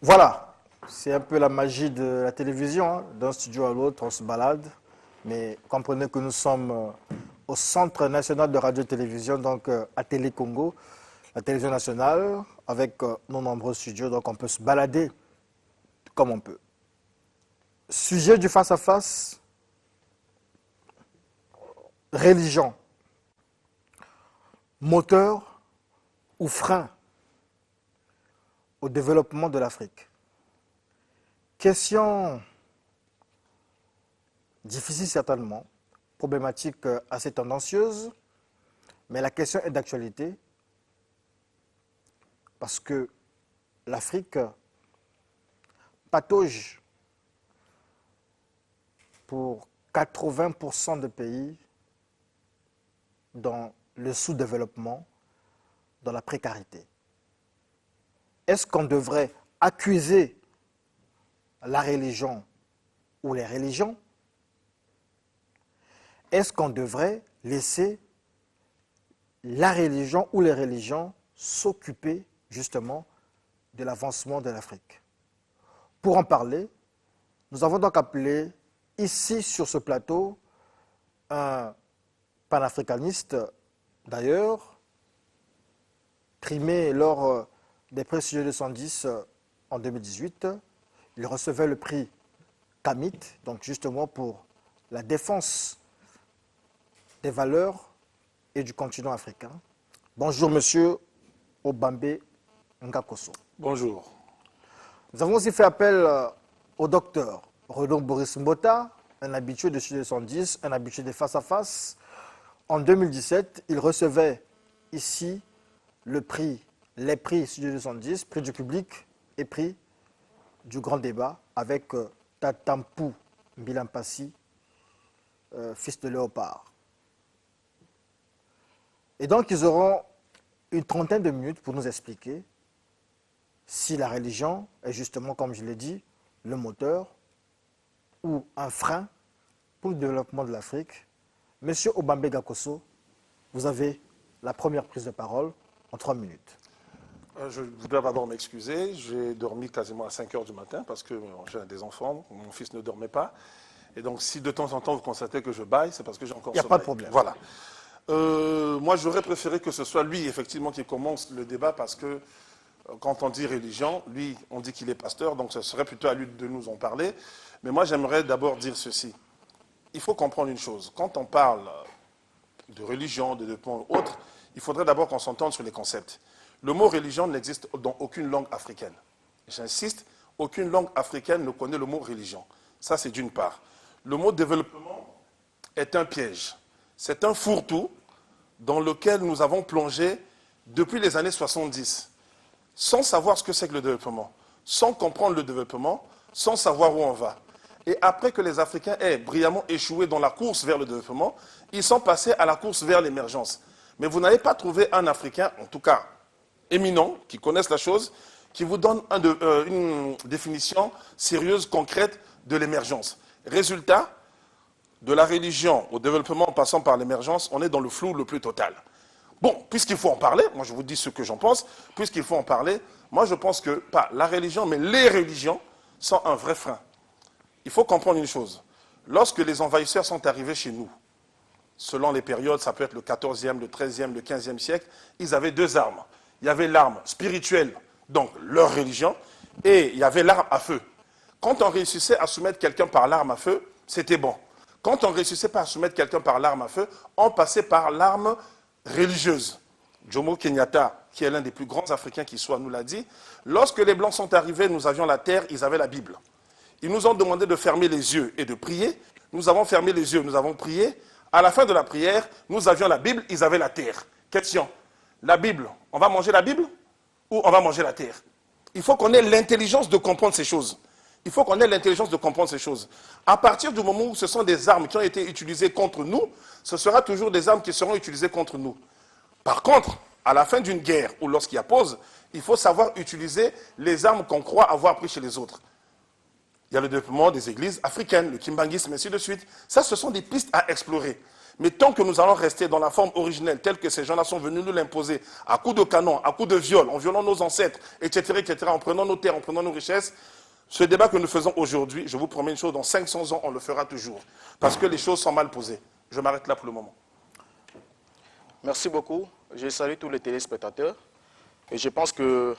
Voilà, c'est un peu la magie de la télévision, hein. D'un studio à l'autre, on se balade. Mais comprenez que nous sommes au Centre national de radio-télévision, donc à Télé Congo, la télévision nationale, avec nos nombreux studios, donc on peut se balader comme on peut. Sujet du face-à-face, religion, moteur ou frein au développement de l'Afrique. Question difficile certainement, problématique assez tendancieuse, mais la question est d'actualité parce que l'Afrique patauge pour 80% des pays dans le sous-développement, dans la précarité. Est-ce qu'on devrait accuser la religion ou les religions? Est-ce qu'on devrait laisser la religion ou les religions s'occuper justement de l'avancement de l'Afrique? Pour en parler, nous avons donc appelé ici sur ce plateau un panafricaniste, d'ailleurs, primé lors des prix Studio 210 en 2018. Il recevait le prix Kamit, donc justement pour la défense des valeurs et du continent africain. Bonjour, monsieur Obambe Ngakoso. Bonjour. Nous avons aussi fait appel au docteur Redon Boris Mbota, un habitué de Studio 210, un habitué des face-à-face. En 2017, il recevait ici les prix Studio 210, prix du public et prix du grand débat avec Tatampu Mbilampasi, fils de Léopard. Et donc, ils auront une trentaine de minutes pour nous expliquer si la religion est justement, comme je l'ai dit, le moteur ou un frein pour le développement de l'Afrique. Monsieur Obambe Ngakoso, vous avez la première prise de parole en 3 minutes. Je voudrais d'abord m'excuser. J'ai dormi quasiment à 5 heures du matin parce que j'ai des enfants. Mon fils ne dormait pas. Et donc, si de temps en temps vous constatez que je bâille, c'est parce que j'ai encore sommeil. Il n'y a pas de problème. Voilà. Moi, j'aurais préféré que ce soit lui, effectivement, qui commence le débat parce que quand on dit religion, lui, on dit qu'il est pasteur, donc ce serait plutôt à lui de nous en parler. Mais moi, j'aimerais d'abord dire ceci. Il faut comprendre une chose. Quand on parle de religion, de développement ou autre, il faudrait d'abord qu'on s'entende sur les concepts. Le mot religion n'existe dans aucune langue africaine. J'insiste, aucune langue africaine ne connaît le mot religion. Ça, c'est d'une part. Le mot développement est un piège. C'est un fourre-tout dans lequel nous avons plongé depuis les années 70, sans savoir ce que c'est que le développement, sans comprendre le développement, sans savoir où on va. Et après que les Africains aient brillamment échoué dans la course vers le développement, ils sont passés à la course vers l'émergence. Mais vous n'avez pas trouvé un Africain, en tout cas éminent, qui connaisse la chose, qui vous donne une définition sérieuse, concrète de l'émergence. Résultat, de la religion au développement en passant par l'émergence, on est dans le flou le plus total. Bon, puisqu'il faut en parler, moi je vous dis ce que j'en pense, puisqu'il faut en parler, moi je pense que, pas la religion, mais les religions sont un vrai frein. Il faut comprendre une chose. Lorsque les envahisseurs sont arrivés chez nous, selon les périodes, ça peut être le 14e, le 13e, le 15e siècle, ils avaient deux armes. Il y avait l'arme spirituelle, donc leur religion, et il y avait l'arme à feu. Quand on réussissait à soumettre quelqu'un par l'arme à feu, c'était bon. Quand on ne réussissait pas à soumettre quelqu'un par l'arme à feu, on passait par l'arme religieuse. Jomo Kenyatta, qui est l'un des plus grands Africains qui soit, nous l'a dit. Lorsque les Blancs sont arrivés, nous avions la terre, ils avaient la Bible. Ils nous ont demandé de fermer les yeux et de prier. Nous avons fermé les yeux, nous avons prié. À la fin de la prière, nous avions la Bible, ils avaient la terre. Question, la Bible, on va manger la Bible ou on va manger la terre? Il faut qu'on ait l'intelligence de comprendre ces choses. Il faut qu'on ait l'intelligence de comprendre ces choses. À partir du moment où ce sont des armes qui ont été utilisées contre nous, ce sera toujours des armes qui seront utilisées contre nous. Par contre, à la fin d'une guerre ou lorsqu'il y a pause, il faut savoir utiliser les armes qu'on croit avoir prises chez les autres. Il y a le développement des églises africaines, le kimbanguisme, ainsi de suite. Ça, ce sont des pistes à explorer. Mais tant que nous allons rester dans la forme originelle, telle que ces gens-là sont venus nous l'imposer, à coups de canon, à coups de viol, en violant nos ancêtres, etc., en prenant nos terres, en prenant nos richesses, ce débat que nous faisons aujourd'hui, je vous promets une chose, dans 500 ans, on le fera toujours. Parce que les choses sont mal posées. Je m'arrête là pour le moment. Merci beaucoup. Je salue tous les téléspectateurs. Et je pense que,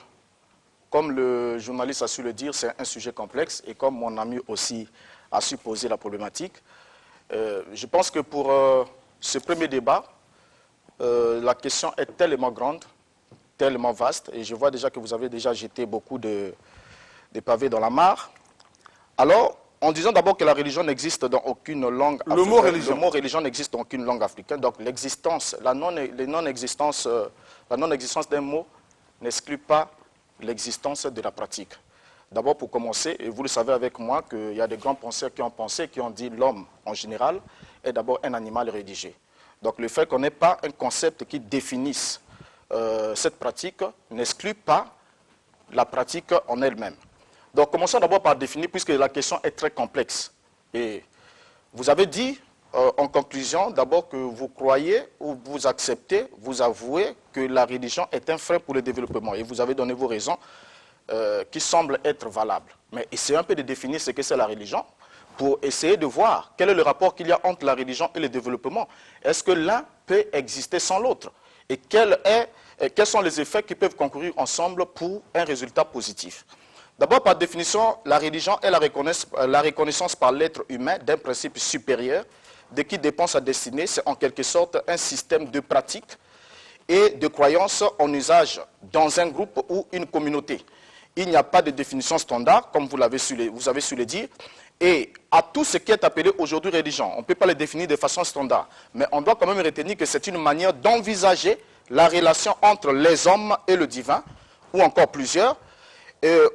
comme le journaliste a su le dire, c'est un sujet complexe. Et comme mon ami aussi a su poser la problématique, je pense que pour ce premier débat, la question est tellement grande, tellement vaste. Et je vois déjà que vous avez déjà jeté beaucoup de pavés dans la mare. Alors, en disant d'abord que la religion n'existe dans aucune langue africaine. Le mot religion n'existe dans aucune langue africaine. Donc l'existence, la non-existence d'un mot n'exclut pas l'existence de la pratique. D'abord pour commencer, et vous le savez avec moi, qu'il y a des grands penseurs qui ont pensé, qui ont dit l'homme en général est d'abord un animal rédigé. Donc le fait qu'on n'ait pas un concept qui définisse cette pratique n'exclut pas la pratique en elle-même. Donc commençons d'abord par définir, puisque la question est très complexe. Et vous avez dit, en conclusion, d'abord que vous croyez ou vous acceptez, vous avouez que la religion est un frein pour le développement. Et vous avez donné vos raisons qui semblent être valables. Mais essayez un peu de définir ce que c'est la religion pour essayer de voir quel est le rapport qu'il y a entre la religion et le développement. Est-ce que l'un peut exister sans l'autre? Et quels sont les effets qui peuvent concourir ensemble pour un résultat positif? D'abord, par définition, la religion est la reconnaissance par l'être humain d'un principe supérieur de qui dépend sa destinée. C'est en quelque sorte un système de pratiques et de croyances en usage dans un groupe ou une communauté. Il n'y a pas de définition standard, comme vous avez su le dire, et à tout ce qui est appelé aujourd'hui religion, on ne peut pas le définir de façon standard, mais on doit quand même retenir que c'est une manière d'envisager la relation entre les hommes et le divin, ou encore plusieurs,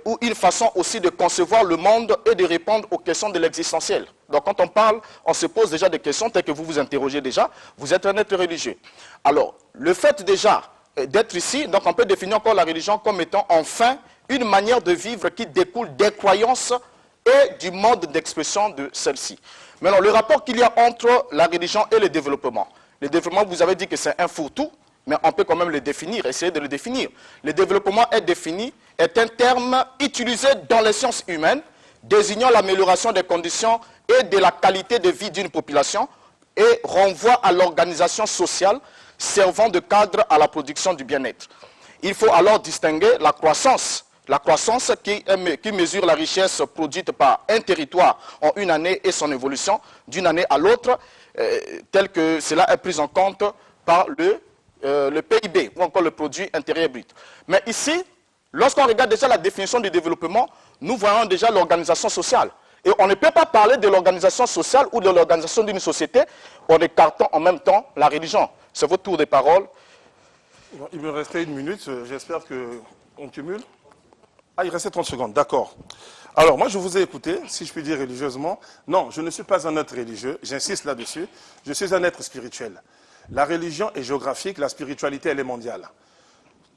ou une façon aussi de concevoir le monde et de répondre aux questions de l'existentiel. Donc quand on parle, on se pose déjà des questions telles que vous vous interrogez déjà, vous êtes un être religieux. Alors, le fait déjà d'être ici, donc on peut définir encore la religion comme étant enfin une manière de vivre qui découle des croyances et du mode d'expression de celle-ci. Maintenant, le rapport qu'il y a entre la religion et le développement. Le développement, vous avez dit que c'est un fourre-tout, mais on peut quand même le définir, essayer de le définir. Le développement est un terme utilisé dans les sciences humaines, désignant l'amélioration des conditions et de la qualité de vie d'une population et renvoie à l'organisation sociale servant de cadre à la production du bien-être. Il faut alors distinguer la croissance qui mesure la richesse produite par un territoire en une année et son évolution d'une année à l'autre, tel que cela est pris en compte par le PIB, ou encore le produit intérieur brut. Mais ici, lorsqu'on regarde déjà la définition du développement, nous voyons déjà l'organisation sociale. Et on ne peut pas parler de l'organisation sociale ou de l'organisation d'une société en écartant en même temps la religion. C'est votre tour de parole. Il me restait une minute, j'espère qu'on cumule. Ah, il restait 30 secondes, d'accord. Alors, moi, je vous ai écouté, si je puis dire religieusement. Non, je ne suis pas un être religieux, j'insiste là-dessus. Je suis un être spirituel. La religion est géographique, la spiritualité, elle est mondiale.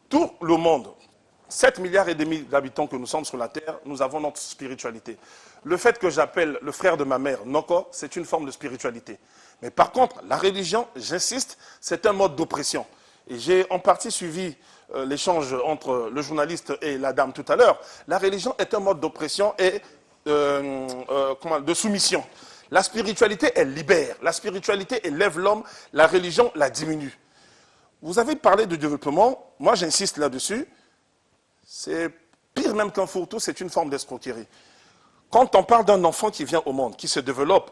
Tout le monde, 7,5 milliards d'habitants que nous sommes sur la Terre, nous avons notre spiritualité. Le fait que j'appelle le frère de ma mère Noko, c'est une forme de spiritualité. Mais par contre, la religion, j'insiste, c'est un mode d'oppression. Et j'ai en partie suivi l'échange entre le journaliste et la dame tout à l'heure. La religion est un mode d'oppression et de soumission. La spiritualité, elle libère. La spiritualité élève l'homme. La religion la diminue. Vous avez parlé de développement. Moi, j'insiste là-dessus. C'est pire même qu'un fourre-tout, c'est une forme d'escroquerie. Quand on parle d'un enfant qui vient au monde, qui se développe,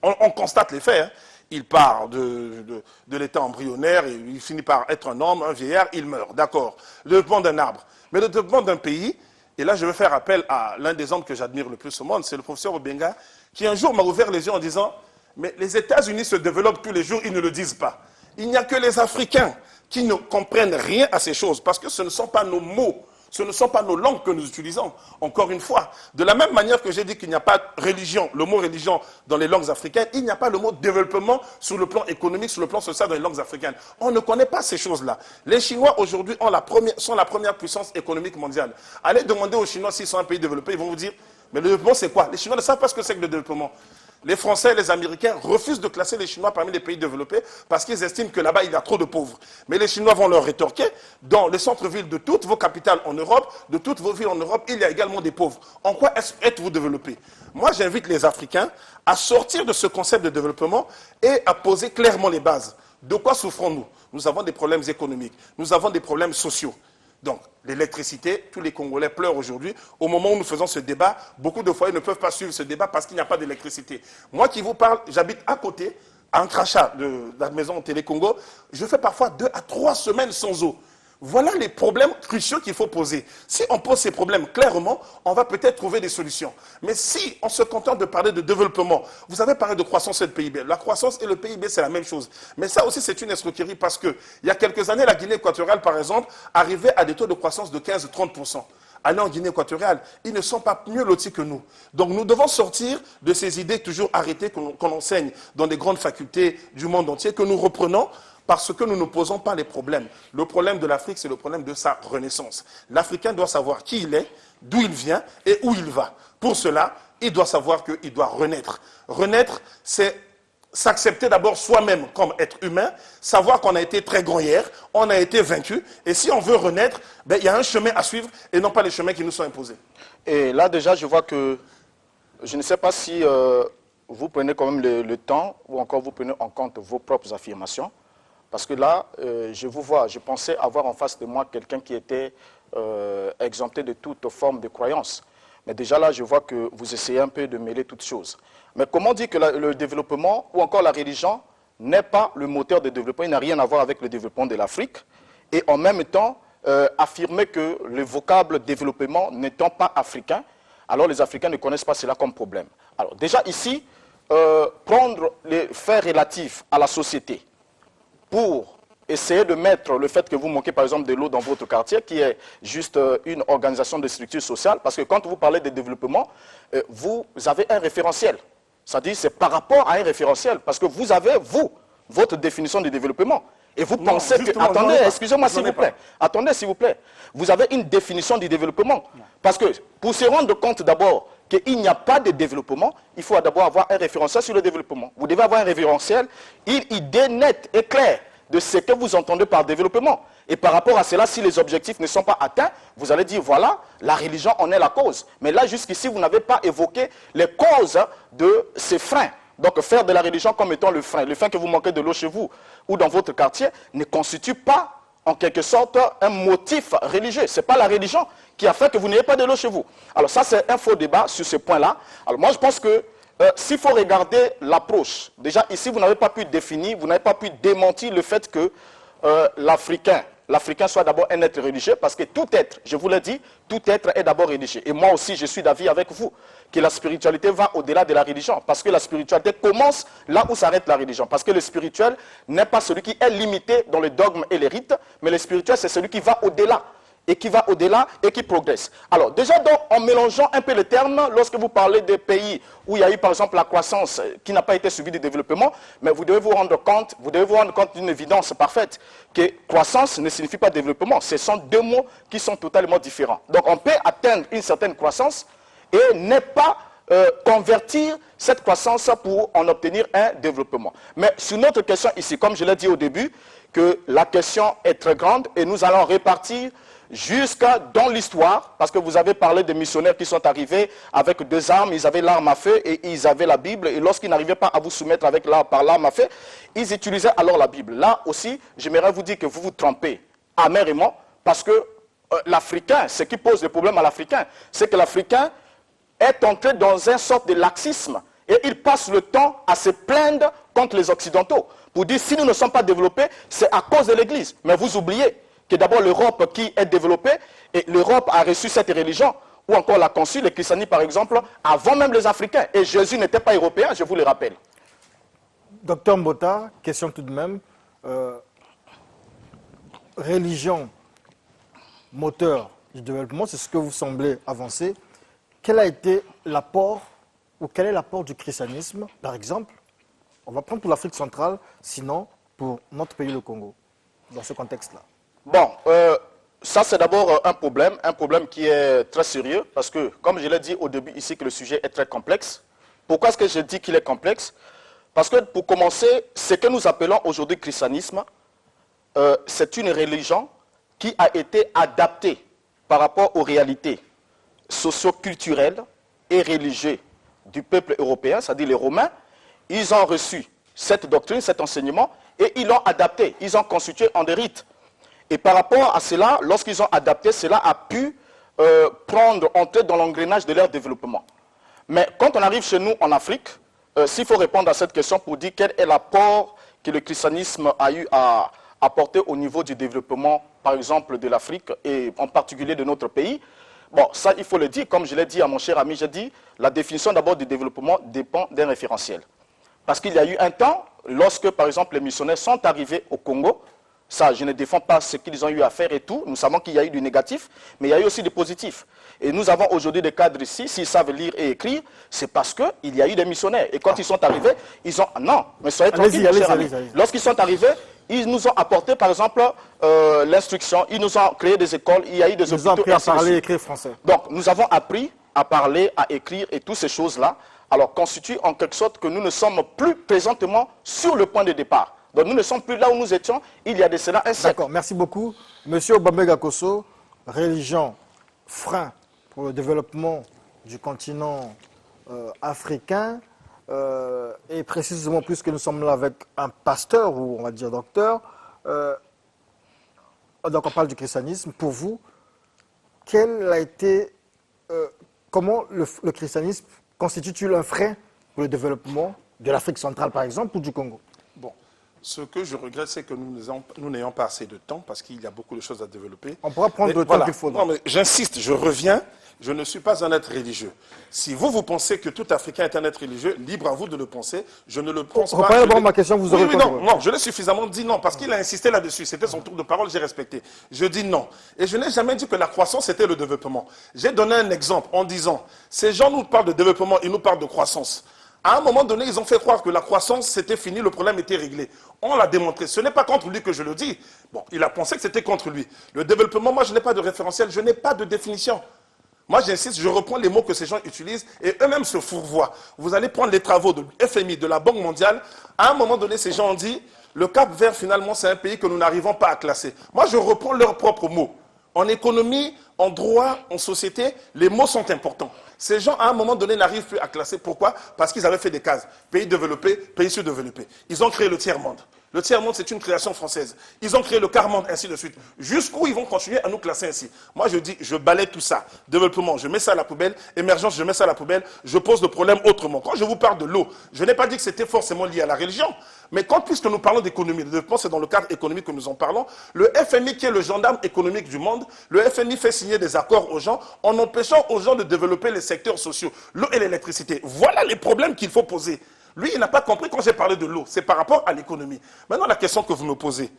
on constate les faits. Hein. Il part de l'état embryonnaire, et il finit par être un homme, un vieillard, il meurt, d'accord. Le développement d'un arbre. Mais le développement d'un pays, et là je vais faire appel à l'un des hommes que j'admire le plus au monde, c'est le professeur Obenga, qui un jour m'a ouvert les yeux en disant « Mais les États-Unis se développent tous les jours, ils ne le disent pas. Il n'y a que les Africains qui ne comprennent rien à ces choses, parce que ce ne sont pas nos mots. Ce ne sont pas nos langues que nous utilisons, encore une fois. De la même manière que j'ai dit qu'il n'y a pas religion, le mot religion dans les langues africaines, il n'y a pas le mot développement sur le plan économique, sur le plan social dans les langues africaines. On ne connaît pas ces choses-là. Les Chinois aujourd'hui sont la première puissance économique mondiale. Allez demander aux Chinois s'ils sont un pays développé, ils vont vous dire, mais le développement c'est quoi? Les Chinois ne savent pas ce que c'est que le développement. Les Français et les Américains refusent de classer les Chinois parmi les pays développés parce qu'ils estiment que là-bas, il y a trop de pauvres. Mais les Chinois vont leur rétorquer, dans les centres-villes de toutes vos capitales en Europe, de toutes vos villes en Europe, il y a également des pauvres. En quoi êtes-vous développés? Moi, j'invite les Africains à sortir de ce concept de développement et à poser clairement les bases. De quoi souffrons-nous? Nous avons des problèmes économiques, nous avons des problèmes sociaux. Donc, l'électricité, tous les Congolais pleurent aujourd'hui. Au moment où nous faisons ce débat, beaucoup de foyers ne peuvent pas suivre ce débat parce qu'il n'y a pas d'électricité. Moi qui vous parle, j'habite à côté, à un crachat de la maison Télé Congo. Je fais parfois 2 à 3 semaines sans eau. Voilà les problèmes cruciaux qu'il faut poser. Si on pose ces problèmes clairement, on va peut-être trouver des solutions. Mais si on se contente de parler de développement, vous avez parlé de croissance et de PIB. La croissance et le PIB, c'est la même chose. Mais ça aussi, c'est une escroquerie parce qu'il y a quelques années, la Guinée équatoriale, par exemple, arrivait à des taux de croissance de 15-30%. Allez en Guinée équatoriale, ils ne sont pas mieux lotis que nous. Donc nous devons sortir de ces idées toujours arrêtées qu'on enseigne dans des grandes facultés du monde entier, que nous reprenons parce que nous ne posons pas les problèmes. Le problème de l'Afrique, c'est le problème de sa renaissance. L'Africain doit savoir qui il est, d'où il vient et où il va. Pour cela, il doit savoir qu'il doit renaître. Renaître, c'est s'accepter d'abord soi-même comme être humain, savoir qu'on a été très grand hier, on a été vaincu, et si on veut renaître, ben, il y a un chemin à suivre et non pas les chemins qui nous sont imposés. Et là déjà, je vois que, je ne sais pas si vous prenez quand même le temps ou encore vous prenez en compte vos propres affirmations. Parce que là, je vous vois, je pensais avoir en face de moi quelqu'un qui était exempté de toute forme de croyance. Mais déjà là, je vois que vous essayez un peu de mêler toutes choses. Mais comment dire que le développement ou encore la religion n'est pas le moteur de développement, il n'a rien à voir avec le développement de l'Afrique. Et en même temps, affirmer que le vocable développement n'étant pas africain, alors les Africains ne connaissent pas cela comme problème. Alors déjà ici, prendre les faits relatifs à la société, pour essayer de mettre le fait que vous manquez par exemple de l'eau dans votre quartier, qui est juste une organisation de structure sociale, parce que quand vous parlez de développement, vous avez un référentiel. C'est-à-dire c'est par rapport à un référentiel, parce que vous avez, vous, votre définition du développement. Et vous pensez que... Attendez, excusez-moi s'il vous plaît. Attendez s'il vous plaît. Vous avez une définition du développement. Parce que pour se rendre compte d'abord qu'il n'y a pas de développement, il faut d'abord avoir un référentiel sur le développement. Vous devez avoir un référentiel, une idée nette et claire de ce que vous entendez par développement. Et par rapport à cela, si les objectifs ne sont pas atteints, vous allez dire, voilà, la religion en est la cause. Mais là, jusqu'ici, vous n'avez pas évoqué les causes de ces freins. Donc, faire de la religion comme étant le frein que vous manquez de l'eau chez vous ou dans votre quartier, ne constitue pas, en quelque sorte, un motif religieux. Ce n'est pas la religion qui a fait que vous n'ayez pas de l'eau chez vous. Alors ça, c'est un faux débat sur ce point-là. Alors moi, je pense que s'il faut regarder l'approche, déjà ici, vous n'avez pas pu définir, vous n'avez pas pu démentir le fait que l'Africain soit d'abord un être religieux, parce que tout être, je vous l'ai dit, tout être est d'abord religieux. Et moi aussi, je suis d'avis avec vous, que la spiritualité va au-delà de la religion, parce que la spiritualité commence là où s'arrête la religion. Parce que le spirituel n'est pas celui qui est limité dans les dogmes et les rites, mais le spirituel, c'est celui qui va au-delà. Et qui va au-delà et qui progresse. Alors déjà, donc, en mélangeant un peu les termes, lorsque vous parlez des pays où il y a eu par exemple la croissance qui n'a pas été suivie du développement, mais vous devez vous rendre compte d'une évidence parfaite, que croissance ne signifie pas développement. Ce sont deux mots qui sont totalement différents. Donc on peut atteindre une certaine croissance et ne pas convertir cette croissance pour en obtenir un développement. Mais sur notre question ici, comme je l'ai dit au début, que la question est très grande et nous allons répartir jusqu'à dans l'histoire, parce que vous avez parlé des missionnaires qui sont arrivés avec deux armes, ils avaient l'arme à feu et ils avaient la Bible, et lorsqu'ils n'arrivaient pas à vous soumettre par l'arme à feu, ils utilisaient alors la Bible. Là aussi, j'aimerais vous dire que vous vous trompez amèrement, parce que l'Africain, ce qui pose le problème à l'Africain, c'est que l'Africain est entré dans une sorte de laxisme, et il passe le temps à se plaindre contre les Occidentaux, pour dire si nous ne sommes pas développés, c'est à cause de l'Église. Mais vous oubliez que d'abord l'Europe qui est développée, et l'Europe a reçu cette religion, ou encore l'a conçu, le christianisme par exemple, avant même les Africains. Et Jésus n'était pas européen, je vous le rappelle. Docteur Mbota, question tout de même. Religion, moteur du développement, c'est ce que vous semblez avancer. Quel a été l'apport, ou quel est l'apport du christianisme, par exemple? On va prendre pour l'Afrique centrale, sinon pour notre pays, le Congo, dans ce contexte-là. Bon, ça c'est d'abord un problème qui est très sérieux, parce que, comme je l'ai dit au début ici, que le sujet est très complexe, Pourquoi est-ce que je dis qu'il est complexe? Parce que pour commencer, ce que nous appelons aujourd'hui christianisme, c'est une religion qui a été adaptée par rapport aux réalités socio-culturelles et religieuses du peuple européen, c'est-à-dire les Romains. Ils ont reçu cette doctrine, cet enseignement, et ils l'ont adapté, ils ont constitué en des rites. Et par rapport à cela, lorsqu'ils ont adapté, cela a pu entrer dans l'engrenage de leur développement. Mais quand on arrive chez nous en Afrique, s'il faut répondre à cette question pour dire quel est l'apport que le christianisme a eu à apporter au niveau du développement, par exemple, de l'Afrique et en particulier de notre pays, bon, ça il faut le dire, comme je l'ai dit à mon cher ami, j'ai dit, la définition d'abord du développement dépend d'un référentiel. Parce qu'il y a eu un temps, lorsque par exemple les missionnaires sont arrivés au Congo, ça je ne défends pas ce qu'ils ont eu à faire et tout, nous savons qu'il y a eu du négatif, mais il y a eu aussi du positif. Et nous avons aujourd'hui des cadres ici, s'ils savent lire et écrire, c'est parce qu'il y a eu des missionnaires. Et quand ils sont arrivés, ils ont... Non, mais soyez tranquilles, mon cher ami. Lorsqu'ils sont arrivés, ils nous ont apporté, par exemple, l'instruction, ils nous ont créé des écoles, il y a eu des hôpitaux. Ils ont appris à parler et écrire français. Donc, nous avons appris à parler, à écrire et toutes ces choses-là, alors constituent en quelque sorte que nous ne sommes plus présentement sur le point de départ. Donc, nous ne sommes plus là où nous étions il y a de cela un siècle. D'accord, merci beaucoup. Monsieur Obambega Kosso, religion, frein pour le développement du continent africain, et précisément puisque nous sommes là avec un pasteur, ou on va dire docteur, donc on parle du christianisme. Pour vous, quel a été, comment le christianisme constitue-t-il un frein pour le développement de l'Afrique centrale, par exemple, ou du Congo? Bon, ce que je regrette, c'est que nous n'ayons pas assez de temps, parce qu'il y a beaucoup de choses à développer. On pourra prendre le temps qu'il faudra. Non, mais j'insiste, je reviens, je ne suis pas un être religieux. Si vous pensez que tout Africain est un être religieux, libre à vous de le penser, je ne le pense pas. Reprenez d'abord ma question, vous aurez oui, non, je l'ai suffisamment dit non, parce qu'il a insisté là-dessus. C'était son tour de parole, j'ai respecté. Je dis non. Et je n'ai jamais dit que la croissance était le développement. J'ai donné un exemple en disant, ces gens nous parlent de développement, ils nous parlent de croissance. À un moment donné, ils ont fait croire que la croissance, c'était fini, le problème était réglé. On l'a démontré. Ce n'est pas contre lui que je le dis. Bon, il a pensé que c'était contre lui. Le développement, moi, je n'ai pas de référentiel, je n'ai pas de définition. Moi, j'insiste, je reprends les mots que ces gens utilisent et eux-mêmes se fourvoient. Vous allez prendre les travaux de FMI, de la Banque mondiale. À un moment donné, ces gens ont dit, le Cap Vert, finalement, c'est un pays que nous n'arrivons pas à classer. Moi, je reprends leurs propres mots. En économie, en droit, en société, les mots sont importants. Ces gens, à un moment donné, n'arrivent plus à classer. Pourquoi? Parce qu'ils avaient fait des cases. Pays développés, pays sous-développés. Ils ont créé le tiers-monde. Le tiers-monde, c'est une création française. Ils ont créé le quart-monde, ainsi de suite. Jusqu'où ils vont continuer à nous classer ainsi? Moi, je dis, je balaie tout ça. Développement, je mets ça à la poubelle. Émergence, je mets ça à la poubelle. Je pose le problème autrement. Quand je vous parle de l'eau, je n'ai pas dit que c'était forcément lié à la religion. Mais quand, puisque nous parlons d'économie, le développement, c'est dans le cadre économique que nous en parlons, le FMI, qui est le gendarme économique du monde, le FMI fait signer des accords aux gens en empêchant aux gens de développer les secteurs sociaux, l'eau et l'électricité. Voilà les problèmes qu'il faut poser. Lui, il n'a pas compris quand j'ai parlé de l'eau. C'est par rapport à l'économie. Maintenant, la question que vous me posez.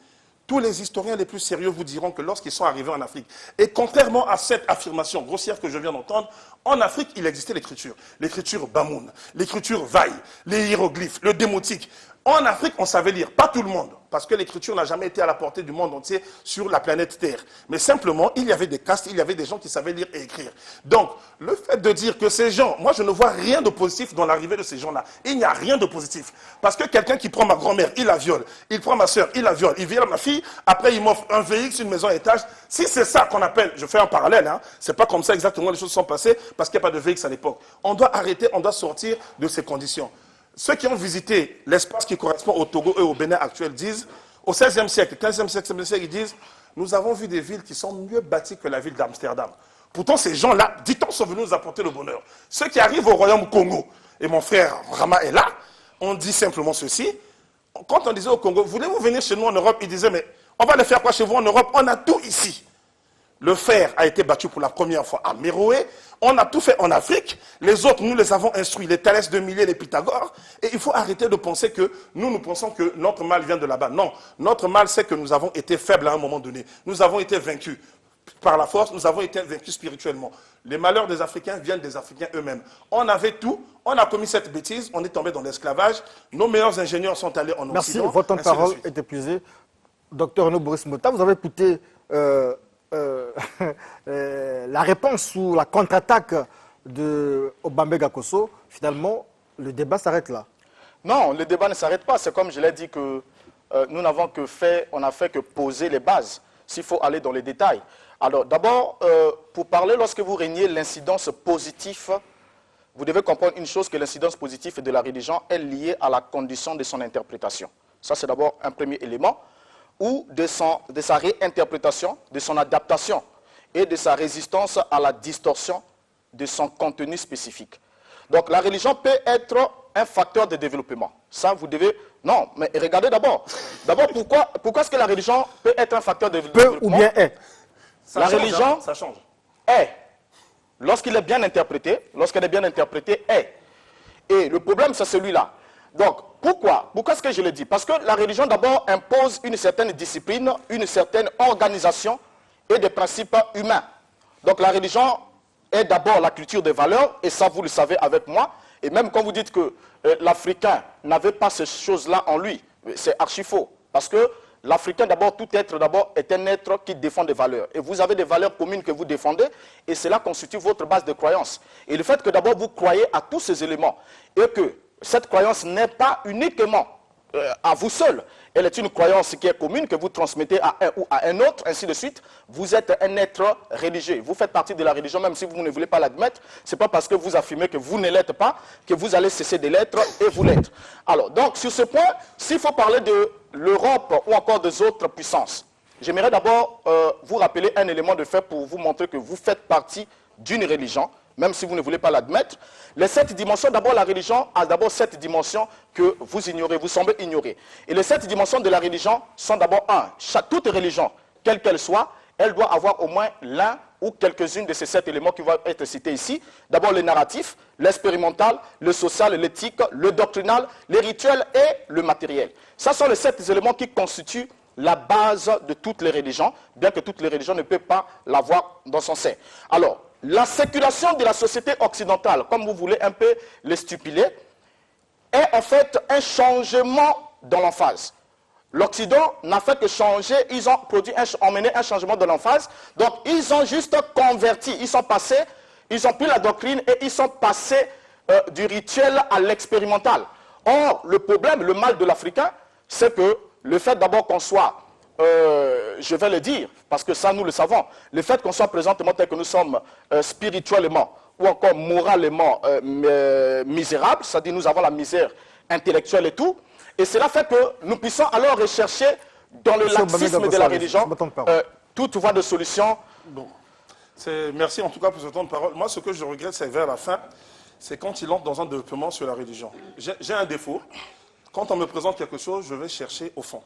Tous les historiens les plus sérieux vous diront que lorsqu'ils sont arrivés en Afrique, et contrairement à cette affirmation grossière que je viens d'entendre, en Afrique, il existait l'écriture. L'écriture Bamoun, l'écriture Vaille, les hiéroglyphes, le démotique. En Afrique, on savait lire. Pas tout le monde, parce que l'écriture n'a jamais été à la portée du monde entier sur la planète Terre. Mais simplement, il y avait des castes, il y avait des gens qui savaient lire et écrire. Donc, le fait de dire que ces gens, moi je ne vois rien de positif dans l'arrivée de ces gens-là. Il n'y a rien de positif. Parce que quelqu'un qui prend ma grand-mère, il la viole. Il prend ma soeur, il la viole. Il viole ma fille, après il m'offre un VX, une maison à étage. Si c'est ça qu'on appelle, je fais un parallèle, hein, c'est pas comme ça exactement les choses sont passées, parce qu'il n'y a pas de VX à l'époque. On doit arrêter, on doit sortir de ces conditions. Ceux qui ont visité l'espace qui correspond au Togo et au Bénin actuel disent, au XVIe siècle, XVe siècle, XVIe siècle, ils disent, nous avons vu des villes qui sont mieux bâties que la ville d'Amsterdam. Pourtant, ces gens-là, dit-on, sont venus nous apporter le bonheur. Ceux qui arrivent au royaume Congo, et mon frère Rama est là, on dit simplement ceci. Quand on disait au Congo, voulez-vous venir chez nous en Europe? Ils disaient, mais on va le faire quoi chez vous en Europe? On a tout ici. Le fer a été battu pour la première fois à Méroé. On a tout fait en Afrique. Les autres, nous les avons instruits, les Thalès de Milet, les Pythagore. Et il faut arrêter de penser que nous pensons que notre mal vient de là-bas. Non, notre mal, c'est que nous avons été faibles à un moment donné. Nous avons été vaincus par la force, nous avons été vaincus spirituellement. Les malheurs des Africains viennent des Africains eux-mêmes. On avait tout, on a commis cette bêtise, on est tombé dans l'esclavage. Nos meilleurs ingénieurs sont allés en Occident. Merci, votre temps de parole est épuisé. Docteur Renaud Boris Mbota, vous avez écouté la réponse ou la contre-attaque de Obambega Kosso. Finalement, le débat s'arrête là. Non, le débat ne s'arrête pas. C'est comme je l'ai dit que nous n'avons que fait, on n'a fait que poser les bases, s'il faut aller dans les détails. Alors d'abord, pour parler, lorsque vous régnez l'incidence positive, vous devez comprendre une chose, que l'incidence positive de la religion est liée à la condition de son interprétation. Ça, c'est d'abord un premier élément, ou de sa réinterprétation, de son adaptation et de sa résistance à la distorsion de son contenu spécifique. Donc la religion peut être un facteur de développement. Ça, vous devez... Non, mais regardez d'abord. D'abord, pourquoi est-ce que la religion peut être un facteur de développement? Peu ou bien est. Ça change, religion, ça change. Est. Lorsqu'il est bien interprété, lorsqu'elle est bien interprétée, est. Et le problème, c'est celui-là. Donc, pourquoi est-ce que je le dis? Parce que la religion, d'abord, impose une certaine discipline, une certaine organisation et des principes humains. Donc, la religion est d'abord la culture des valeurs, et ça, vous le savez avec moi. Et même quand vous dites que l'Africain n'avait pas ces choses-là en lui, c'est archi faux. Parce que l'Africain, d'abord, tout être d'abord est un être qui défend des valeurs. Et vous avez des valeurs communes que vous défendez, et cela constitue votre base de croyance. Et le fait que d'abord vous croyez à tous ces éléments, et que cette croyance n'est pas uniquement à vous seul, elle est une croyance qui est commune, que vous transmettez à un ou à un autre, ainsi de suite, vous êtes un être religieux. Vous faites partie de la religion, même si vous ne voulez pas l'admettre. Ce n'est pas parce que vous affirmez que vous ne l'êtes pas, que vous allez cesser de l'être et vous l'êtes. Alors, donc, sur ce point, s'il faut parler de l'Europe ou encore des autres puissances, j'aimerais d'abord vous rappeler un élément de fait pour vous montrer que vous faites partie d'une religion, même si vous ne voulez pas l'admettre. Les 7 dimensions, d'abord la religion a d'abord 7 dimensions que vous ignorez, vous semblez ignorer. Et les 7 dimensions de la religion sont d'abord toute religion, quelle qu'elle soit, elle doit avoir au moins l'un ou quelques-unes de ces 7 éléments qui vont être cités ici. D'abord le narratif, l'expérimental, le social, l'éthique, le doctrinal, les rituels et le matériel. Ce sont les 7 éléments qui constituent la base de toutes les religions, bien que toutes les religions ne peuvent pas l'avoir dans son sein. Alors, la séculation de la société occidentale, comme vous voulez un peu le stipuler, est en fait un changement dans l'emphase. L'Occident n'a fait que changer, ils ont emmené un changement de l'emphase, donc ils ont juste converti, ils ont pris la doctrine et ils sont passés du rituel à l'expérimental. Or, le problème, le mal de l'Africain, c'est que le fait d'abord qu'on soit, je vais le dire, parce que ça nous le savons, le fait qu'on soit présentement tel que nous sommes spirituellement ou encore moralement misérables, c'est-à-dire nous avons la misère intellectuelle et tout, et cela fait que nous puissions alors rechercher dans le laxisme de la religion toute voie de solution. Bon. Merci en tout cas pour ce temps de parole. Moi, ce que je regrette, c'est vers la fin, c'est quand il entre dans un développement sur la religion. J'ai un défaut. Quand on me présente quelque chose, je vais chercher au fond.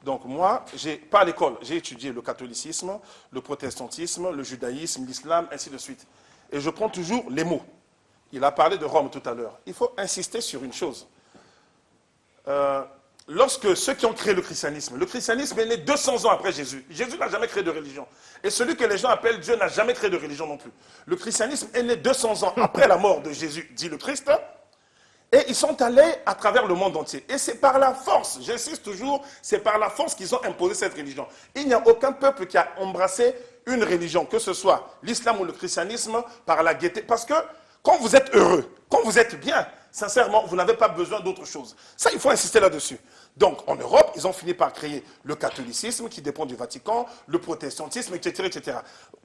Donc moi, pas à l'école, j'ai étudié le catholicisme, le protestantisme, le judaïsme, l'islam, ainsi de suite. Et je prends toujours les mots. Il a parlé de Rome tout à l'heure. Il faut insister sur une chose. Lorsque ceux qui ont créé le christianisme est né 200 ans après Jésus. Jésus n'a jamais créé de religion. Et celui que les gens appellent Dieu n'a jamais créé de religion non plus. Le christianisme est né 200 ans après la mort de Jésus, dit le Christ. Et ils sont allés à travers le monde entier. Et c'est par la force, j'insiste toujours, c'est par la force qu'ils ont imposé cette religion. Il n'y a aucun peuple qui a embrassé une religion, que ce soit l'islam ou le christianisme, par la gaieté. Parce que quand vous êtes heureux, quand vous êtes bien, sincèrement, vous n'avez pas besoin d'autre chose. Ça, il faut insister là-dessus. Donc, en Europe, ils ont fini par créer le catholicisme, qui dépend du Vatican, le protestantisme, etc., etc.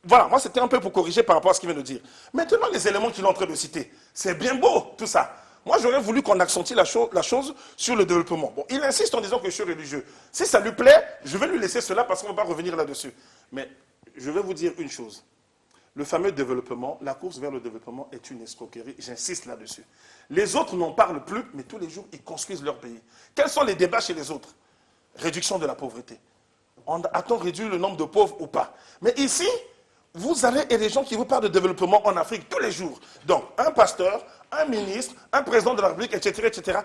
Voilà, moi, c'était un peu pour corriger par rapport à ce qu'il vient de dire. Maintenant, les éléments qu'il est en train de citer, c'est bien beau, tout ça. Moi, j'aurais voulu qu'on accentue la chose sur le développement. Bon, il insiste en disant que je suis religieux. Si ça lui plaît, je vais lui laisser cela parce qu'on ne va pas revenir là-dessus. Mais je vais vous dire une chose. Le fameux développement, la course vers le développement est une escroquerie. J'insiste là-dessus. Les autres n'en parlent plus, mais tous les jours, ils construisent leur pays. Quels sont les débats chez les autres? Réduction de la pauvreté. A-t-on réduit le nombre de pauvres ou pas? Mais ici, vous allez et les gens qui vous parlent de développement en Afrique tous les jours. Donc, un pasteur, un ministre, un président de la République, etc., etc.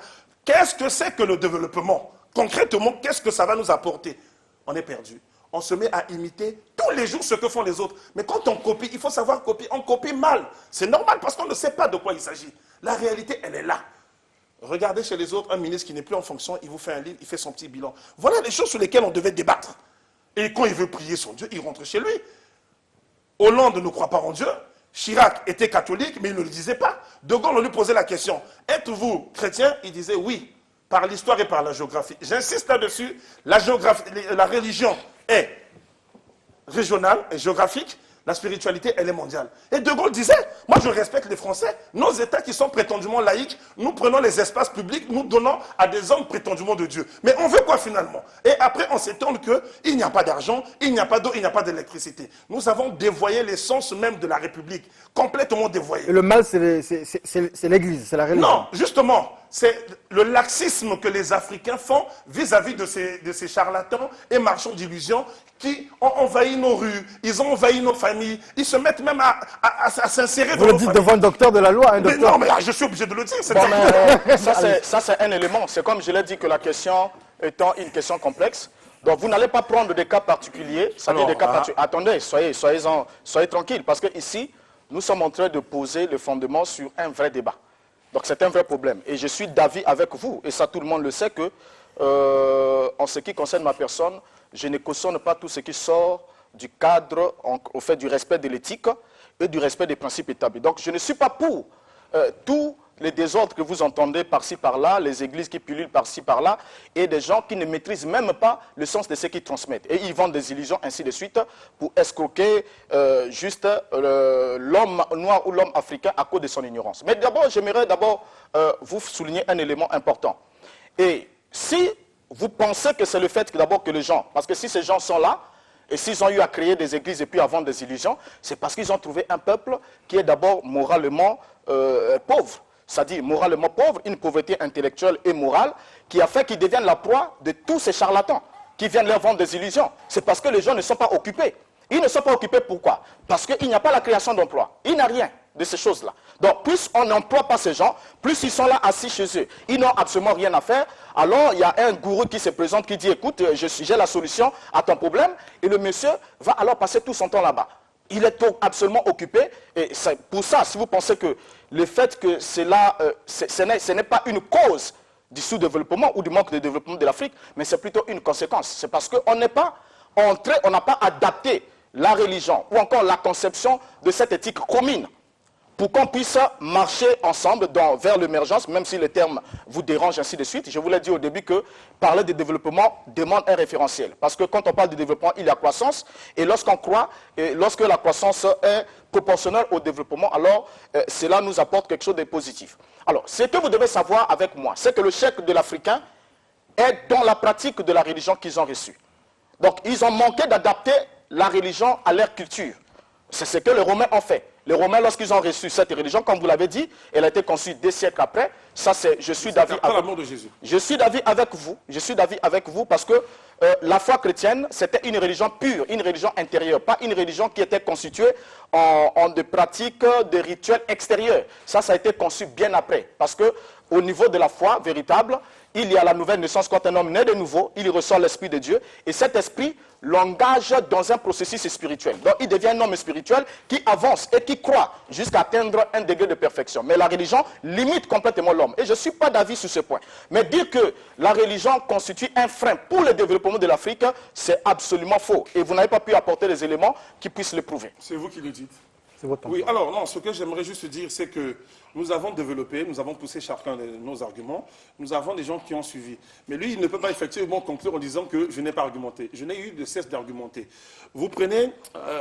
Qu'est-ce que c'est que le développement? Concrètement, qu'est-ce que ça va nous apporter? On est perdu. On se met à imiter tous les jours ce que font les autres. Mais quand on copie, il faut savoir copier. On copie mal. C'est normal parce qu'on ne sait pas de quoi il s'agit. La réalité, elle est là. Regardez chez les autres, un ministre qui n'est plus en fonction, il vous fait un livre, il fait son petit bilan. Voilà les choses sur lesquelles on devait débattre. Et quand il veut prier son Dieu, il rentre chez lui. Hollande ne croit pas en Dieu. Chirac était catholique, mais il ne le disait pas. De Gaulle, on lui posait la question, êtes-vous chrétien? Il disait oui, par l'histoire et par la géographie. J'insiste là-dessus, la religion est régionale et géographique, la spiritualité, elle est mondiale. Et De Gaulle disait, moi je respecte les Français, nos États qui sont prétendument laïques, nous prenons les espaces publics, nous donnons à des hommes prétendument de Dieu. Mais on veut quoi finalement? Et après on s'étonne qu'il n'y a pas d'argent, il n'y a pas d'eau, il n'y a pas d'électricité. Nous avons dévoyé l'essence même de la République, complètement dévoyé. Et le mal, c'est l'Église, c'est la religion. Non, justement, c'est le laxisme que les Africains font vis-à-vis de ces charlatans et marchands d'illusions qui ont envahi nos rues, ils ont envahi nos familles, ils se mettent même à s'insérer dans nos familles. Vous le dites devant un docteur de la loi, un docteur. Non, mais je suis obligé de le dire. Bon, ça, c'est un élément. C'est comme je l'ai dit que la question étant une question complexe. Donc, vous n'allez pas prendre des cas particuliers. C'est-à-dire des cas particuliers. Attendez, soyez tranquille. Parce que ici, nous sommes en train de poser le fondement sur un vrai débat. Donc, c'est un vrai problème. Et je suis d'avis avec vous. Et ça, tout le monde le sait que, en ce qui concerne ma personne, je ne cautionne pas tout ce qui sort du cadre, au fait du respect de l'éthique et du respect des principes établis. Donc, je ne suis pas pour tous les désordres que vous entendez par-ci, par-là, les églises qui pullulent par-ci, par-là, et des gens qui ne maîtrisent même pas le sens de ce qu'ils transmettent. Et ils vendent des illusions, ainsi de suite, pour escroquer juste l'homme noir ou l'homme africain à cause de son ignorance. Mais d'abord, j'aimerais vous souligner un élément important. Et si vous pensez que c'est le fait d'abord que les gens, parce que si ces gens sont là, et s'ils ont eu à créer des églises et puis à vendre des illusions, c'est parce qu'ils ont trouvé un peuple qui est d'abord moralement pauvre. C'est-à-dire moralement pauvre, une pauvreté intellectuelle et morale qui a fait qu'ils deviennent la proie de tous ces charlatans qui viennent leur vendre des illusions. C'est parce que les gens ne sont pas occupés. Ils ne sont pas occupés pourquoi? Parce qu'il n'y a pas la création d'emplois. Il n'y a rien de ces choses-là. Donc, plus on n'emploie pas ces gens, plus ils sont là assis chez eux. Ils n'ont absolument rien à faire. Alors, il y a un gourou qui se présente, qui dit, écoute, j'ai la solution à ton problème. Et le monsieur va alors passer tout son temps là-bas. Il est absolument occupé. Et pour ça, si vous pensez que le fait que ce n'est pas une cause du sous-développement ou du manque de développement de l'Afrique, mais c'est plutôt une conséquence. C'est parce qu'on n'est pas entré, on n'a pas adapté la religion ou encore la conception de cette éthique commune pour qu'on puisse marcher ensemble vers l'émergence, même si les termes vous dérangent, ainsi de suite. Je vous l'ai dit au début que parler de développement demande un référentiel. Parce que quand on parle de développement, il y a croissance. Et lorsqu'on croit, et lorsque la croissance est proportionnelle au développement, alors cela nous apporte quelque chose de positif. Alors, ce que vous devez savoir avec moi, c'est que le chèque de l'Africain est dans la pratique de la religion qu'ils ont reçue. Donc, ils ont manqué d'adapter la religion à leur culture. C'est ce que les Romains ont fait. Les Romains, lorsqu'ils ont reçu cette religion, comme vous l'avez dit, elle a été conçue 2 siècles après. Ça, c'est, je suis d'avis avec vous. Je suis d'avis avec vous. Je suis d'avis avec vous parce que la foi chrétienne, c'était une religion pure, une religion intérieure, pas une religion qui était constituée en de pratiques, de rituels extérieurs. Ça a été conçu bien après. Parce que au niveau de la foi véritable, il y a la nouvelle naissance quand un homme naît de nouveau, il ressent l'Esprit de Dieu, et cet Esprit l'engage dans un processus spirituel. Donc il devient un homme spirituel qui avance et qui croit jusqu'à atteindre un degré de perfection. Mais la religion limite complètement l'homme. Et je ne suis pas d'avis sur ce point. Mais dire que la religion constitue un frein pour le développement de l'Afrique, c'est absolument faux. Et vous n'avez pas pu apporter les éléments qui puissent le prouver. C'est vous qui le dites. Oui, alors non, ce que j'aimerais juste dire, c'est que nous avons développé, nous avons poussé chacun de nos arguments, nous avons des gens qui ont suivi. Mais lui, il ne peut pas effectivement conclure en disant que je n'ai pas argumenté. Je n'ai eu de cesse d'argumenter. Vous prenez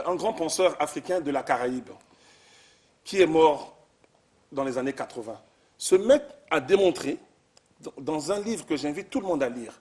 un grand penseur africain de la Caraïbe, qui est mort dans les années 80. Ce mec a démontré, dans un livre que j'invite tout le monde à lire,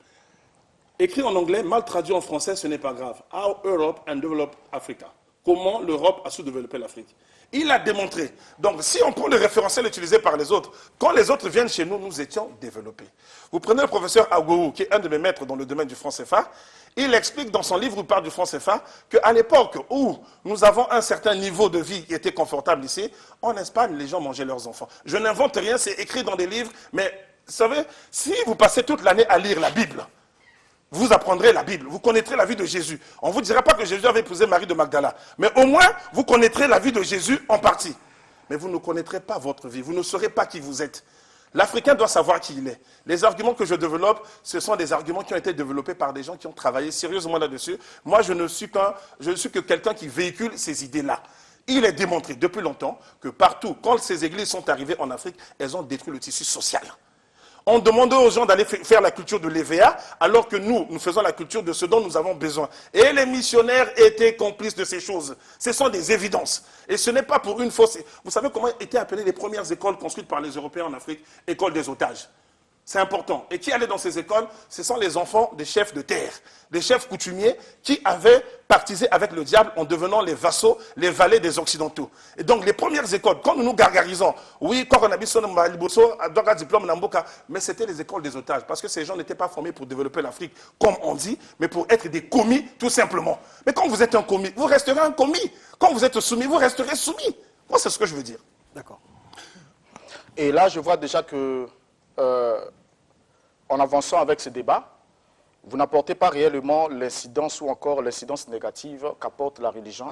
écrit en anglais, mal traduit en français, ce n'est pas grave. How Europe and Develop Africa. Comment l'Europe a sous-développé l'Afrique. Il a démontré. Donc, si on prend le référentiel utilisé par les autres, quand les autres viennent chez nous, nous étions développés. Vous prenez le professeur Agouou, qui est un de mes maîtres dans le domaine du franc CFA, il explique dans son livre où il parle du franc CFA qu'à l'époque où nous avons un certain niveau de vie qui était confortable ici, en Espagne, les gens mangeaient leurs enfants. Je n'invente rien, c'est écrit dans des livres, mais vous savez, si vous passez toute l'année à lire la Bible, vous apprendrez la Bible, vous connaîtrez la vie de Jésus. On ne vous dira pas que Jésus avait épousé Marie de Magdala, mais au moins, vous connaîtrez la vie de Jésus en partie. Mais vous ne connaîtrez pas votre vie, vous ne saurez pas qui vous êtes. L'Africain doit savoir qui il est. Les arguments que je développe, ce sont des arguments qui ont été développés par des gens qui ont travaillé sérieusement là-dessus. Moi, je ne suis que quelqu'un qui véhicule ces idées-là. Il est démontré depuis longtemps que partout, quand ces églises sont arrivées en Afrique, elles ont détruit le tissu social. On demandait aux gens d'aller faire la culture de l'EVA, alors que nous faisons la culture de ce dont nous avons besoin. Et les missionnaires étaient complices de ces choses. Ce sont des évidences. Et ce n'est pas pour une fausse... Vous savez comment étaient appelées les premières écoles construites par les Européens en Afrique? Écoles des otages. C'est important. Et qui allait dans ces écoles? Ce sont les enfants des chefs de terre, des chefs coutumiers qui avaient pactisé avec le diable en devenant les vassaux, les valets des Occidentaux. Et donc les premières écoles, quand nous nous gargarisons, oui, quand on a mis son diplôme, mais c'était les écoles des otages, parce que ces gens n'étaient pas formés pour développer l'Afrique, comme on dit, mais pour être des commis, tout simplement. Mais quand vous êtes un commis, vous resterez un commis. Quand vous êtes soumis, vous resterez soumis. Moi, c'est ce que je veux dire. D'accord. Et là, je vois déjà que, en avançant avec ce débat, vous n'apportez pas réellement l'incidence ou encore l'incidence négative qu'apporte la religion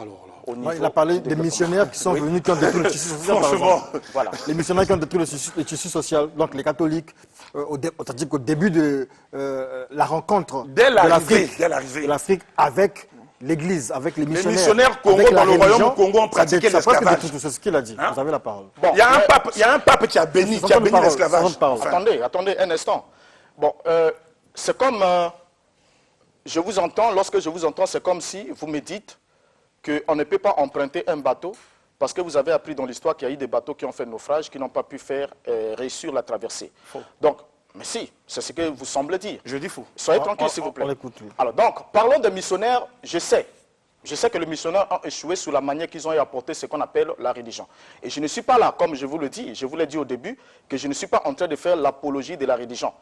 au niveau. Il a parlé du des développement. missionnaires qui sont venus, qui ont détruit le tissu social. Franchement. Voilà. Les missionnaires qui ont détruit le tissu social, donc les catholiques, c'est-à-dire qu'au début de la rencontre Dès de l'arrivée. l'Afrique avec l'Église, avec les missionnaires. Les missionnaires Congo, avec la dans le royaume religion, Congo, ont pratiqué ça presque l'esclavage. détruit, c'est ce qu'il a dit. Hein? Vous avez la parole. Bon, Il y a un pape qui a béni l'esclavage. Enfin, Attendez un instant. Bon, c'est comme, je vous entends, lorsque je vous entends, c'est comme si vous me dites qu'on ne peut pas emprunter un bateau parce que vous avez appris dans l'histoire qu'il y a eu des bateaux qui ont fait naufrage, qui n'ont pas pu faire réussir la traversée. Faux. Donc, mais si, c'est ce que vous semblez dire. je dis faux. Soyez tranquille, s'il vous plaît. On l'écoute, oui. Alors donc, parlons des missionnaires, je sais que les missionnaires ont échoué sous la manière qu'ils ont apporté ce qu'on appelle la religion. Et je ne suis pas là, comme je vous le dis, je vous l'ai dit au début, que je ne suis pas en train de faire l'apologie de la religion.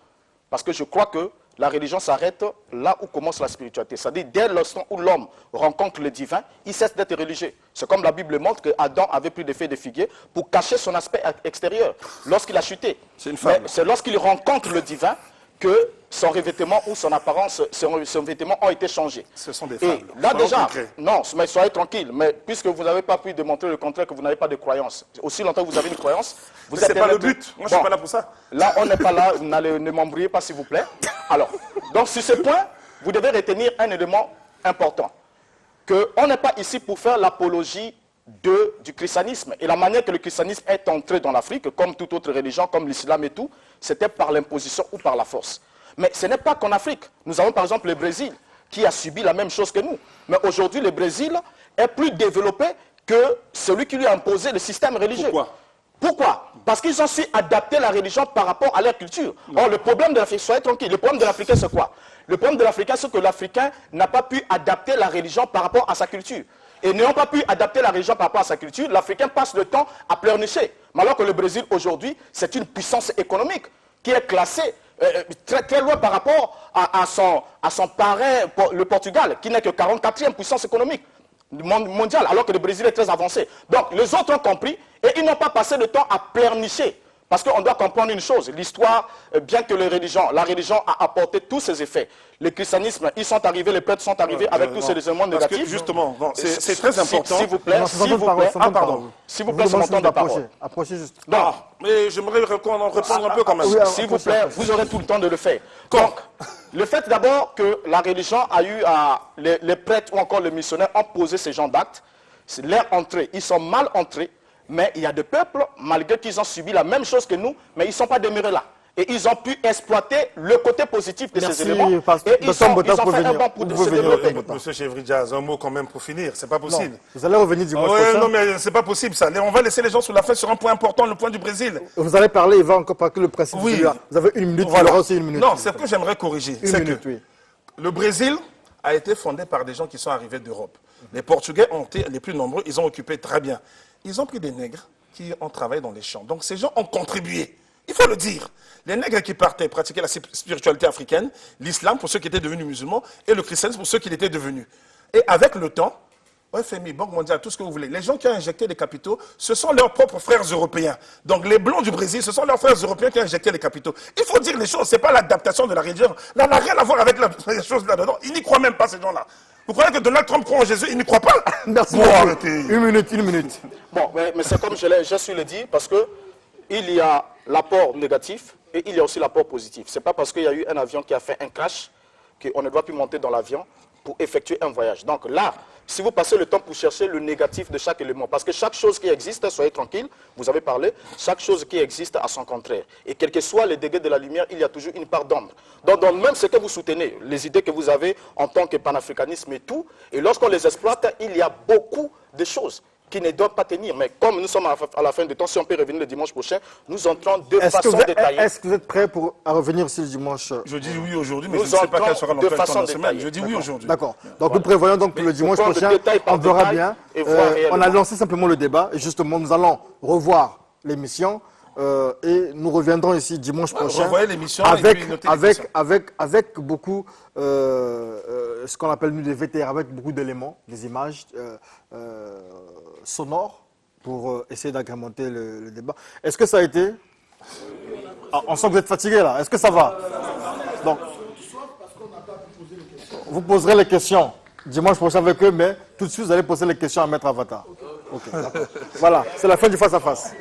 Parce que je crois que la religion s'arrête là où commence la spiritualité. C'est-à-dire, dès l'instant où l'homme rencontre le divin, il cesse d'être religieux. C'est comme la Bible montre que Adam avait pris des feuilles de figuier pour cacher son aspect extérieur lorsqu'il a chuté. C'est une fable. Mais c'est lorsqu'il rencontre le divin que son revêtement ou son apparence, son vêtement ont été changés. Ce sont des Et fables. là Soyons déjà, concrets. non, mais soyez tranquille, mais puisque vous n'avez pas pu démontrer le contraire, que vous n'avez pas de croyance, aussi longtemps que vous avez une croyance, vous Mais êtes c'est pas le être- but. Moi, je Bon, suis pas là pour ça. Là, on n'est pas là, ne m'embrouillez pas s'il vous plaît. Alors, donc sur ce point, vous devez retenir un élément important, qu'on n'est pas ici pour faire l'apologie du christianisme. Et la manière que le christianisme est entré dans l'Afrique, comme toute autre religion, comme l'islam et tout, c'était par l'imposition ou par la force. Mais ce n'est pas qu'en Afrique. Nous avons par exemple le Brésil, qui a subi la même chose que nous. Mais aujourd'hui, le Brésil est plus développé que celui qui lui a imposé le système religieux. Pourquoi? Parce qu'ils ont su adapter la religion par rapport à leur culture. Or, le problème de l'Afrique, soyez tranquille, le problème de l'Africain, c'est quoi? Le problème de l'Africain, c'est que l'Africain n'a pas pu adapter la religion par rapport à sa culture. Et n'ayant pas pu adapter la religion par rapport à sa culture, l'Africain passe le temps à pleurnicher. Mais alors que le Brésil, aujourd'hui, c'est une puissance économique qui est classée très, très loin par rapport à son parrain, le Portugal, qui n'est que 44e puissance économique mondiale, alors que le Brésil est très avancé. Donc, les autres ont compris et ils n'ont pas passé le temps à pleurnicher. Parce qu'on doit comprendre une chose, l'histoire, bien que la religion a apporté tous ses effets. Le christianisme, ils sont arrivés, les prêtres sont arrivés avec tous ces éléments négatifs. Que justement, c'est très important. S'il vous plaît, s'il vous plaît, pardon. S'il vous plaît, c'est mon temps de parole. Approchez juste. Non, mais j'aimerais répondre un peu quand même. oui, S'il vous plaît, vous aurez tout le temps de le faire. Donc, le fait d'abord que la religion a eu les prêtres ou encore les missionnaires ont posé ces genres d'actes, c'est leur entrée, ils sont mal entrés, mais il y a des peuples, malgré qu'ils ont subi la même chose que nous, mais ils ne sont pas demeurés là. Et ils ont pu exploiter le côté positif de ces éléments. Et ils ont fait un bon pour se développer. Monsieur Chevridjaz, un mot quand même pour finir. C'est pas possible. Non, vous allez revenir dimanche Ouais, prochain. non, mais c'est pas possible ça. On va laisser les gens sur la fin sur un point important, le point du Brésil. Vous allez parler, il va encore parler le principe Oui. de celui-là. Vous avez une minute, il Voilà. aura aussi une minute. Non, c'est ce que j'aimerais corriger. Une C'est minute, que oui. le Brésil a été fondé par des gens qui sont arrivés d'Europe. Les Portugais ont été les plus nombreux, ils ont occupé très bien. Ils ont pris des nègres qui ont travaillé dans les champs. Donc ces gens ont contribué. Il faut le dire. Les nègres qui partaient pratiquaient la spiritualité africaine, l'islam pour ceux qui étaient devenus musulmans et le christianisme pour ceux qui l'étaient devenus. Et avec le temps, FMI, Banque mondiale, tout ce que vous voulez, les gens qui ont injecté les capitaux, ce sont leurs propres frères européens. Donc les blancs du Brésil, ce sont leurs frères européens qui ont injecté les capitaux. Il faut dire les choses, ce n'est pas l'adaptation de la religion. Là, n'a rien à voir avec les choses là-dedans. Ils n'y croient même pas, ces gens-là. Vous croyez que Donald Trump croit en Jésus, il n'y croit pas? Merci Bon, beaucoup. arrêtez. Une minute. Bon, mais c'est comme je suis le dire, parce que il y a l'apport négatif et il y a aussi l'apport positif. Ce n'est pas parce qu'il y a eu un avion qui a fait un crash qu'on ne doit plus monter dans l'avion pour effectuer un voyage. Donc là, si vous passez le temps pour chercher le négatif de chaque élément, parce que chaque chose qui existe, soyez tranquille, vous avez parlé, chaque chose qui existe a son contraire. Et quel que soit les degrés de la lumière, il y a toujours une part d'ombre. Donc même ce que vous soutenez, les idées que vous avez en tant que panafricanisme et tout, et lorsqu'on les exploite, il y a beaucoup de choses qui ne doivent pas tenir. Mais comme nous sommes à la fin du temps, si on peut revenir le dimanche prochain, nous entrons de façon détaillée. Est-ce que vous êtes prêts à revenir aussi le dimanche? Je dis oui aujourd'hui, mais je ne sais pas quelle sera l'emploi du temps de la semaine. Je dis oui aujourd'hui. D'accord. Donc nous prévoyons donc pour le dimanche prochain, on verra bien. On a lancé simplement le débat et justement nous allons revoir l'émission et nous reviendrons ici dimanche prochain avec beaucoup ce qu'on appelle nous des VTR, avec beaucoup d'éléments, des images sonores pour essayer d'agrémenter le débat. Est-ce que ça a été? On sent que vous êtes fatigué là. Est-ce que ça va? Donc, vous poserez les questions dimanche prochain avec eux, mais tout de suite vous allez poser les questions à Maître Avatar. Ok, d'accord. Voilà, c'est la fin du face-à-face.